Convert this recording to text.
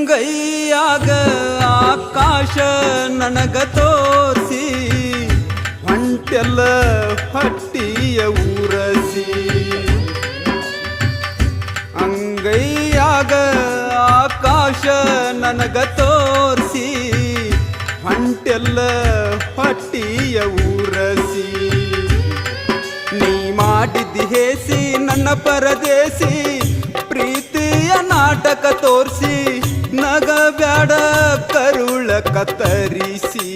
ಅಂಗೈಯಾಗ ಆಕಾಶ ನನಗ ತೋರಿಸಿ ಹೊಂಟೆಲ್ಲ ಹಟ್ಟಿಯ ಊರಸಿ. ಅಂಗೈಯಾಗ ಆಕಾಶ ನನಗ ತೋರಿಸಿ ಹೊಂಟೆಲ್ಲ ಹಟ್ಟಿಯ ಊರಸಿ. ನೀ ಮಾಡಿದ್ದಿ ಹೇಸಿ ನನ್ನ ಪರದೇಸಿ, ಪ್ರೀತಿಯ ನಾಟಕ ತೋರಿಸಿ ನಗ ಬ್ಯಾಡ ಕರುಳ ಕತ್ತರಿಸಿ.